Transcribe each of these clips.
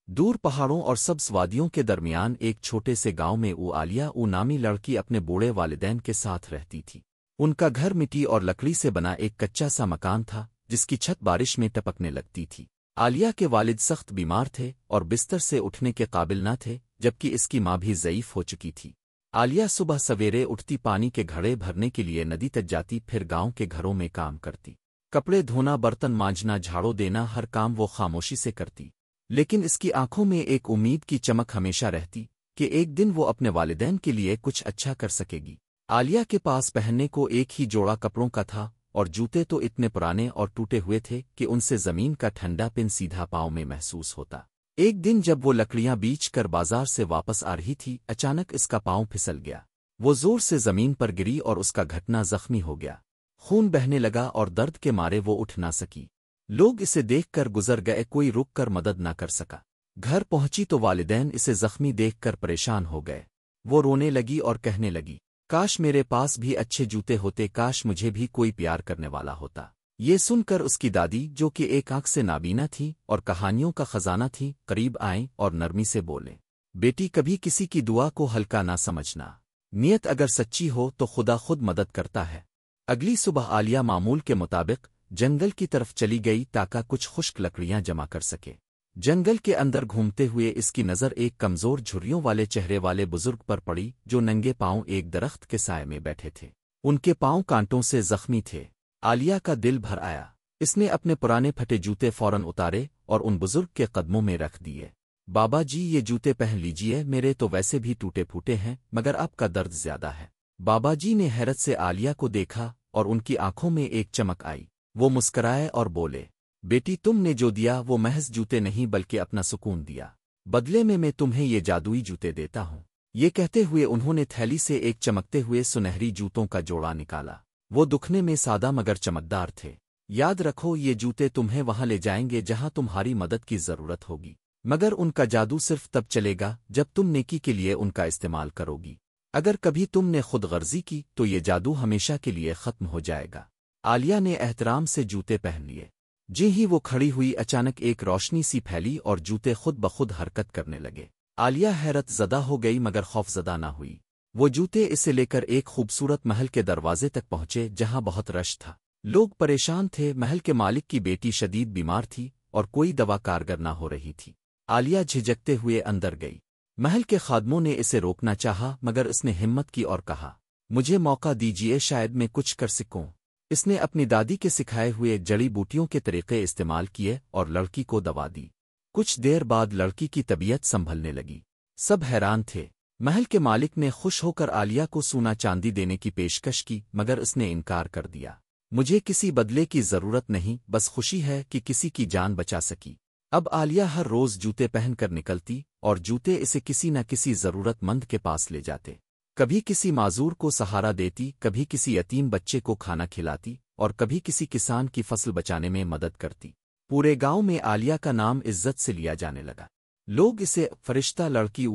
دور پہاڑوں اور سبز وادیوں کے درمیان ایک چھوٹے سے گاؤں میں عالیہ نامی لڑکی اپنے بوڑھے والدین کے ساتھ رہتی تھی۔ ان کا گھر مٹی اور لکڑی سے بنا ایک کچا سا مکان تھا جس کی چھت بارش میں ٹپکنے لگتی تھی۔ عالیہ کے والد سخت بیمار تھے اور بستر سے اٹھنے کے قابل نہ تھے، جبکہ اس کی ماں بھی ضعیف ہو چکی تھی۔ عالیہ صبح سویرے اٹھتی، پانی کے گھڑے بھرنے کے لیے ندی تک جاتی، پھر گاؤں کے گھروں میں کام کرتی۔ کپڑے دھونا، برتن مانجنا، جھاڑو دینا، ہر کام وہ خاموشی سے کرتی، لیکن اس کی آنکھوں میں ایک امید کی چمک ہمیشہ رہتی کہ ایک دن وہ اپنے والدین کے لیے کچھ اچھا کر سکے گی۔ عالیہ کے پاس پہننے کو ایک ہی جوڑا کپڑوں کا تھا، اور جوتے تو اتنے پرانے اور ٹوٹے ہوئے تھے کہ ان سے زمین کا ٹھنڈا پن سیدھا پاؤں میں محسوس ہوتا۔ ایک دن جب وہ لکڑیاں بیچ کر بازار سے واپس آ رہی تھی، اچانک اس کا پاؤں پھسل گیا۔ وہ زور سے زمین پر گری اور اس کا گھٹنا زخمی ہو گیا۔ خون بہنے لگا اور درد کے مارے وہ اٹھ نہ سکی۔ لوگ اسے دیکھ کر گزر گئے، کوئی رک کر مدد نہ کر سکا۔ گھر پہنچی تو والدین اسے زخمی دیکھ کر پریشان ہو گئے۔ وہ رونے لگی اور کہنے لگی، کاش میرے پاس بھی اچھے جوتے ہوتے، کاش مجھے بھی کوئی پیار کرنے والا ہوتا۔ یہ سن کر اس کی دادی، جو کہ ایک آنکھ سے نابینا تھی اور کہانیوں کا خزانہ تھی، قریب آئیں اور نرمی سے بولیں، بیٹی، کبھی کسی کی دعا کو ہلکا نہ سمجھنا۔ نیت اگر سچی ہو تو خدا خود مدد کرتا ہے۔ اگلی صبح عالیہ معمول کے مطابق جنگل کی طرف چلی گئی تاکہ کچھ خشک لکڑیاں جمع کر سکے۔ جنگل کے اندر گھومتے ہوئے اس کی نظر ایک کمزور جھریوں والے چہرے والے بزرگ پر پڑی، جو ننگے پاؤں ایک درخت کے سائے میں بیٹھے تھے۔ ان کے پاؤں کانٹوں سے زخمی تھے۔ عالیہ کا دل بھر آیا۔ اس نے اپنے پرانے پھٹے جوتے فوراً اتارے اور ان بزرگ کے قدموں میں رکھ دیے۔ بابا جی، یہ جوتے پہن لیجئے، میرے تو ویسے بھی ٹوٹے پھوٹے ہیں، مگر اب کا درد زیادہ ہے۔ بابا جی نے حیرت سے عالیہ کو دیکھا اور ان کی آنکھوں میں ایک چمک آئی۔ وہ مسکرائے اور بولے، بیٹی، تم نے جو دیا وہ محض جوتے نہیں بلکہ اپنا سکون دیا۔ بدلے میں تمہیں یہ جادوئی جوتے دیتا ہوں۔ یہ کہتے ہوئے انہوں نے تھیلی سے ایک چمکتے ہوئے سنہری جوتوں کا جوڑا نکالا۔ وہ دکھنے میں سادہ مگر چمکدار تھے۔ یاد رکھو، یہ جوتے تمہیں وہاں لے جائیں گے جہاں تمہاری مدد کی ضرورت ہوگی، مگر ان کا جادو صرف تب چلے گا جب تم نیکی کے لیے ان کا استعمال کرو گی۔ اگر کبھی تم نے خود غرضی کی تو یہ جادو ہمیشہ کے لیے ختم ہو جائے گا۔ عالیہ نے احترام سے جوتے پہن لیے۔ جی ہی وہ کھڑی ہوئی، اچانک ایک روشنی سی پھیلی اور جوتے خود بخود حرکت کرنے لگے۔ عالیہ حیرت زدہ ہو گئی مگر خوف زدہ نہ ہوئی۔ وہ جوتے اسے لے کر ایک خوبصورت محل کے دروازے تک پہنچے جہاں بہت رش تھا۔ لوگ پریشان تھے، محل کے مالک کی بیٹی شدید بیمار تھی اور کوئی دوا کارگر نہ ہو رہی تھی۔ عالیہ جھجکتے ہوئے اندر گئی۔ محل کے خادموں نے اسے روکنا چاہا مگر اس نے ہمت کی اور کہا، مجھے موقع دیجیے، شاید میں کچھ کر سکوں۔ اس نے اپنی دادی کے سکھائے ہوئے جڑی بوٹیوں کے طریقے استعمال کیے اور لڑکی کو دوا دی۔ کچھ دیر بعد لڑکی کی طبیعت سنبھلنے لگی۔ سب حیران تھے۔ محل کے مالک نے خوش ہو کر عالیہ کو سونا چاندی دینے کی پیشکش کی مگر اس نے انکار کر دیا۔ مجھے کسی بدلے کی ضرورت نہیں، بس خوشی ہے کہ کسی کی جان بچا سکی۔ اب عالیہ ہر روز جوتے پہن کر نکلتی اور جوتے اسے کسی نہ کسی ضرورت مند کے پاس لے جاتے۔ کبھی کسی معذور کو سہارا دیتی، کبھی کسی یتیم بچے کو کھانا کھلاتی اور کبھی کسی کسان کی فصل بچانے میں مدد کرتی۔ پورے گاؤں میں عالیہ کا نام عزت سے لیا جانے لگا۔ لوگ اسے فرشتہ لڑکی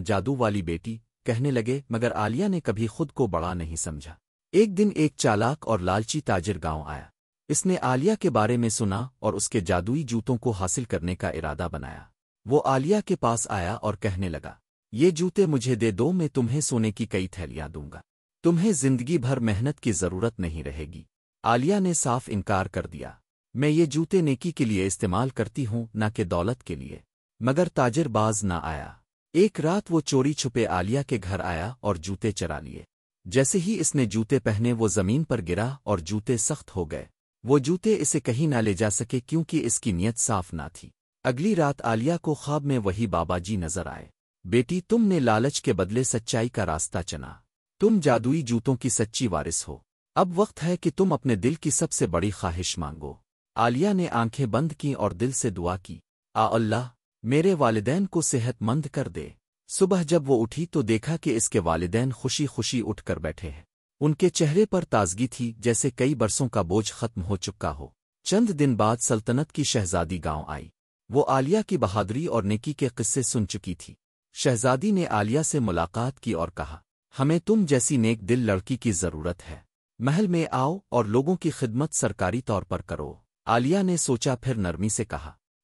جادو والی بیٹی کہنے لگے، مگر عالیہ نے کبھی خود کو بڑا نہیں سمجھا۔ ایک دن ایک چالاک اور لالچی تاجر گاؤں آیا۔ اس نے عالیہ کے بارے میں سنا اور اس کے جادوئی جوتوں کو حاصل کرنے کا ارادہ بنایا۔ وہ عالیہ کے پاس آیا اور کہنے لگا، یہ جوتے مجھے دے دو، میں تمہیں سونے کی کئی تھیلیاں دوں گا۔ تمہیں زندگی بھر محنت کی ضرورت نہیں رہے گی۔ عالیہ نے صاف انکار کر دیا، میں یہ جوتے نیکی کے لیے استعمال کرتی ہوں، نہ کہ دولت کے لیے۔ مگر تاجر باز نہ آیا۔ ایک رات وہ چوری چھپے عالیہ کے گھر آیا اور جوتے چرا لیے۔ جیسے ہی اس نے جوتے پہنے وہ زمین پر گرا اور جوتے سخت ہو گئے۔ وہ جوتے اسے کہیں نہ لے جا سکے کیونکہ اس کی نیت صاف نہ تھی۔ اگلی رات عالیہ کو خواب میں وہی بابا جی نظر آئے۔ بیٹی، تم نے لالچ کے بدلے سچائی کا راستہ چنا۔ تم جادوئی جوتوں کی سچی وارث ہو۔ اب وقت ہے کہ تم اپنے دل کی سب سے بڑی خواہش مانگو۔ عالیہ نے آنکھیں بند کیں اور دل سے دعا کی، اللہ میرے والدین کو صحت مند کر دے۔ صبح جب وہ اٹھی تو دیکھا کہ اس کے والدین خوشی خوشی اٹھ کر بیٹھے ہیں۔ ان کے چہرے پر تازگی تھی، جیسے کئی برسوں کا بوجھ ختم ہو چکا ہو۔ چند دن بعد سلطنت کی شہزادی گاؤں آئی۔ وہ عالیہ کی بہادری اور نیکی کے قصے سن چکی تھی۔ شہزادی نے عالیہ سے ملاقات کی اور کہا، ہمیں تم جیسی نیک دل لڑکی کی ضرورت ہے۔ محل میں آؤ اور لوگوں کی خدمت سرکاری طور پر کرو۔ عالیہ نے سوچا، پھر نرمی سے کہا،